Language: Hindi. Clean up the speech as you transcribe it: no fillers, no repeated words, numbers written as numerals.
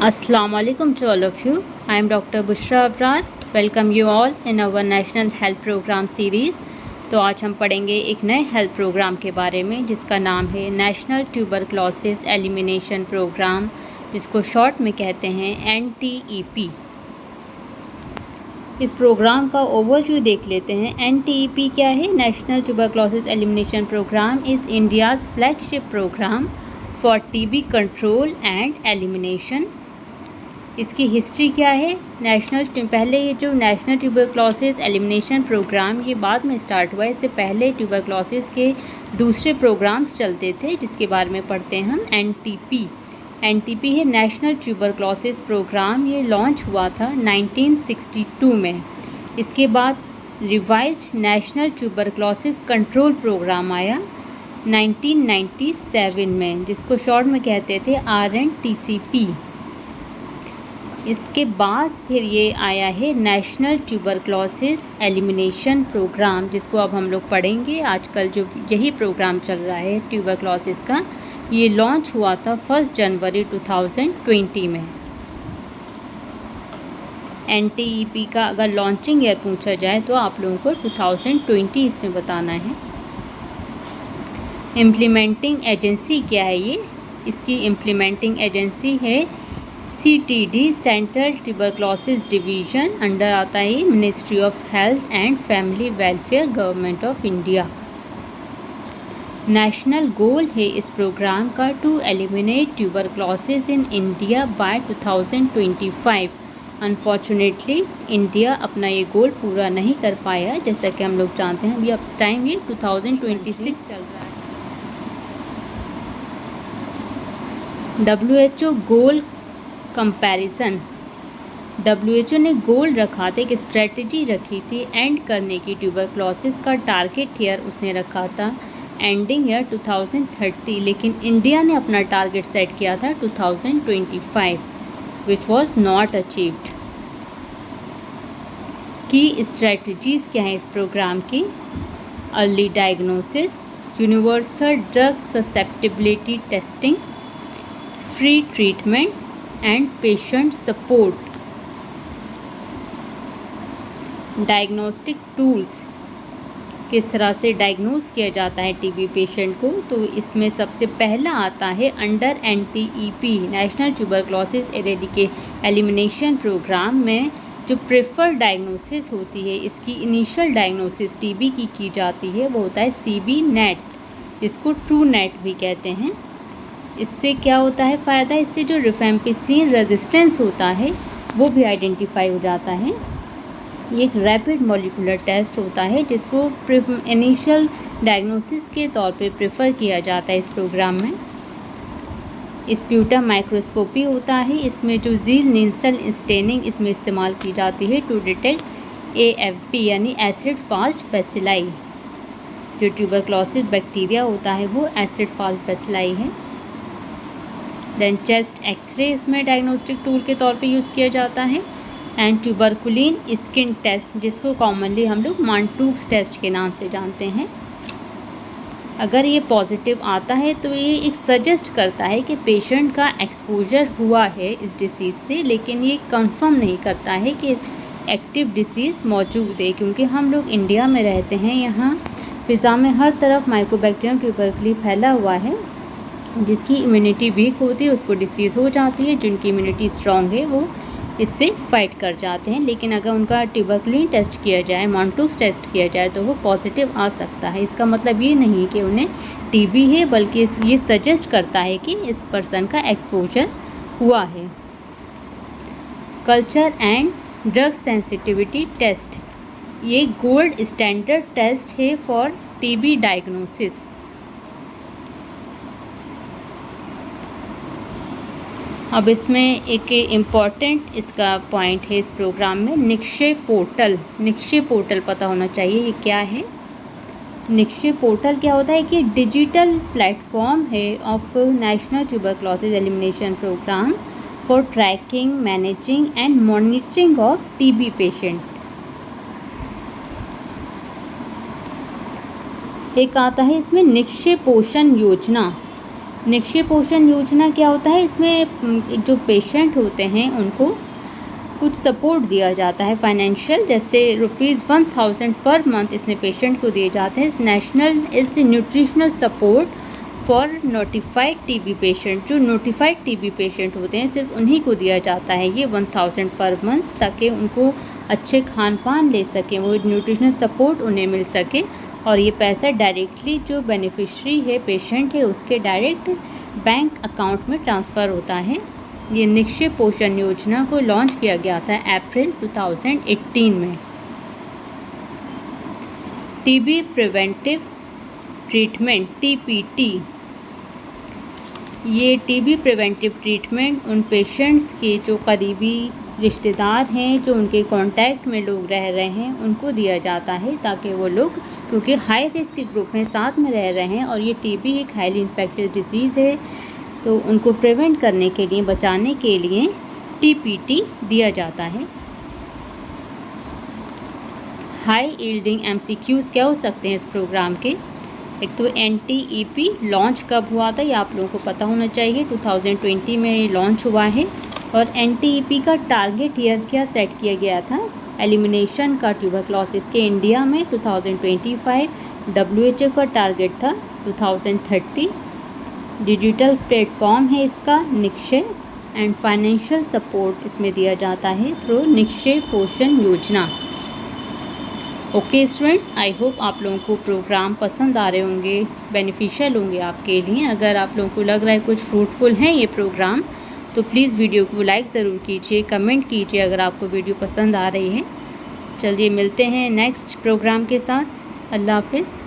Assalamu alaikum to all of you. I am Dr. Bushra Abrar. Welcome you all in our National Health Program series. तो आज हम पढ़ेंगे एक नए हेल्थ प्रोग्राम के बारे में जिसका नाम है नेशनल ट्यूबरक्लोसिस एलिमिनेशन प्रोग्राम, जिसको शॉर्ट में कहते हैं NTEP। इस प्रोग्राम का ओवरव्यू देख लेते हैं। NTEP क्या है? National tuberculosis elimination programme is India's flagship programme for TB control and elimination. इसकी हिस्ट्री क्या है? पहले ये जो नेशनल ट्यूबरक्लोसिस एलिमिनेशन प्रोग्राम ये बाद में स्टार्ट हुआ है। इससे पहले ट्यूबरक्लोसिस के दूसरे प्रोग्राम्स चलते थे जिसके बारे में पढ़ते हैं हम। NTP है नेशनल ट्यूबरक्लोसिस प्रोग्राम। ये लॉन्च हुआ था 1962 में। इसके बाद revised national tuberculosis control programme आया 1997 में, जिसको शॉर्ट में कहते थे RNTCP। इसके बाद फिर ये आया है नेशनल ट्यूबरक्लोसिस एलिमिनेशन प्रोग्राम, जिसको अब हम लोग पढ़ेंगे। आजकल जो यही प्रोग्राम चल रहा है ट्यूबरक्लोसिस का, ये लॉन्च हुआ था 1 जनवरी 2020 में। NTEP का अगर लॉन्चिंग ईयर पूछा जाए तो आप लोगों को 2020 इसमें बताना है। इम्प्लीमेंटिंग एजेंसी क्या है ये? इसकी इम्प्लीमेंटिंग एजेंसी है CTD, central tuberculosis division. Under आता है ministry of health and family welfare, government of India. National goal है इस प्रोग्राम का to eliminate tuberculosis in India by 2025। Unfortunately India अपना ये गोल पूरा नहीं कर पाया, जैसा कि हम लोग जानते हैं। अभी अब टाइम ये 2026 चल रहा है। WHO goal comparison. WHO ने गोल रखा था, एक स्ट्रेटजी रखी थी एंड करने की। ट्यूबरक्लोसिस का टारगेट ईयर उसने रखा था एंडिंग ईयर 2030, लेकिन इंडिया ने अपना टारगेट सेट किया था 2025, विच वॉज नॉट अचीव्ड। की स्ट्रेटजीज़ क्या हैं इस प्रोग्राम की? Early diagnosis, universal drug susceptibility testing, free treatment and patient support. Diagnostic tools, किस तरह से डायग्नोज किया जाता है TB पेशेंट को, तो इसमें सबसे पहला आता है under NTEP national tuberculosis elimination programme में जो प्रेफर्ड डायग्नोसिस होती है, इसकी इनिशियल डायग्नोसिस TB की जाती है, वो होता है CB नेट, इसको ट्रू नेट भी कहते हैं। इससे क्या होता है फ़ायदा? इससे जो रिफेम्पिसिन रेजिस्टेंस होता है वो भी आइडेंटिफाई हो जाता है। ये एक रैपिड मॉलिक्यूलर टेस्ट होता है जिसको इनिशियल डायग्नोसिस के तौर पे प्रेफर किया जाता है इस प्रोग्राम में। स्प्यूटम माइक्रोस्कोपी होता है, इसमें जो ज़ील नील्सन स्टेनिंग इसमें इस्तेमाल की जाती है टू डिटेक्ट AFB यानी एसिड फास्ट बैसिलाई। जो ट्यूबरक्लोसिस बैक्टीरिया होता है वो एसिड फास्ट बैसिलाई है। देन चेस्ट एक्सरे इसमें डायग्नोस्टिक टूल के तौर पे यूज़ किया जाता है। एंड ट्यूबरकुलिन स्किन टेस्ट, जिसको कॉमनली हम लोग मांटूक्स टेस्ट के नाम से जानते हैं। अगर ये पॉजिटिव आता है तो ये एक सजेस्ट करता है कि पेशेंट का एक्सपोजर हुआ है इस डिसीज़ से, लेकिन ये कंफर्म नहीं करता है कि एक्टिव डिसीज़ मौजूद है, क्योंकि हम लोग इंडिया में रहते हैं। यहाँ फ़िज़ा में हर तरफ माइकोबैक्टीरियम ट्यूबरकुली फैला हुआ है। जिसकी इम्यूनिटी वीक होती है उसको डिसीज़ हो जाती है, जिनकी इम्यूनिटी स्ट्रॉन्ग है वो इससे फाइट कर जाते हैं। लेकिन अगर उनका ट्यूबरकुलिन टेस्ट किया जाए, मांटूक्स टेस्ट किया जाए, तो वो पॉजिटिव आ सकता है। इसका मतलब ये नहीं कि उन्हें TB है, बल्कि ये सजेस्ट करता है कि इस पर्सन का एक्सपोजर हुआ है। Culture and drug sensitivity test, ये गोल्ड स्टैंडर्ड टेस्ट है फॉर TB डायग्नोसिस। अब इसमें एक इम्पॉर्टेंट इसका पॉइंट है इस प्रोग्राम में निक्षय पोर्टल। निक्षय पोर्टल पता होना चाहिए ये क्या है। निक्षय पोर्टल क्या होता है कि डिजिटल प्लेटफॉर्म है of national tuberculosis elimination programme for tracking, managing and monitoring of TB patient. एक आता है इसमें निक्षय पोषण योजना। निक्षय पोषण योजना क्या होता है, इसमें जो पेशेंट होते हैं उनको कुछ सपोर्ट दिया जाता है फाइनेंशियल, जैसे ₹1000 पर मंथ इसमें पेशेंट को दिए जाते हैं। National is nutritional support for notified TB patient, जो नोटिफाइड टीबी पेशेंट होते हैं सिर्फ उन्हीं को दिया जाता है ये 1000 पर मंथ, ताकि उनको अच्छे खान पान ले सकें, वो न्यूट्रिशनल सपोर्ट उन्हें मिल सके। और ये पैसा डायरेक्टली जो बेनिफिशरी है, पेशेंट है, उसके डायरेक्ट बैंक अकाउंट में ट्रांसफ़र होता है। ये निक्षय पोषण योजना को लॉन्च किया गया था अप्रैल 2018 में। टीबी प्रिवेंटिव ट्रीटमेंट TPT, ये टीबी प्रिवेंटिव ट्रीटमेंट उन पेशेंट्स के जो करीबी रिश्तेदार हैं, जो उनके कांटेक्ट में लोग रह रहे हैं, उनको दिया जाता है, ताकि वो लोग, क्योंकि हाई रिस्क के ग्रुप में साथ में रह रहे हैं और ये टीबी एक हाईली इन्फेक्टिव डिजीज़ है, तो उनको प्रिवेंट करने के लिए, बचाने के लिए TPT दिया जाता है। हाई यील्डिंग MCQs क्या हो सकते हैं इस प्रोग्राम के? एक तो NTEP लॉन्च कब हुआ था, ये आप लोगों को पता होना चाहिए, 2020 में लॉन्च हुआ है। और NTEP का टारगेट ईयर क्या सेट किया गया था, एलिमिनेशन का ट्यूबरक्लोसिस के इंडिया में 2025, WHO का टारगेट था 2030। डिजिटल प्लेटफॉर्म है इसका निक्षय, एंड फाइनेंशियल सपोर्ट इसमें दिया जाता है थ्रू निक्षय पोषण योजना। ओके स्टूडेंट्स, आई होप आप लोगों को प्रोग्राम पसंद आ रहे होंगे, बेनिफिशियल होंगे आपके लिए। अगर आप लोगों को लग रहा है कुछ फ्रूटफुल है ये प्रोग्राम, तो प्लीज़ वीडियो को लाइक ज़रूर कीजिए, कमेंट कीजिए अगर आपको वीडियो पसंद आ रही है। चलिए मिलते हैं नेक्स्ट प्रोग्राम के साथ। अल्लाह हाफिज़।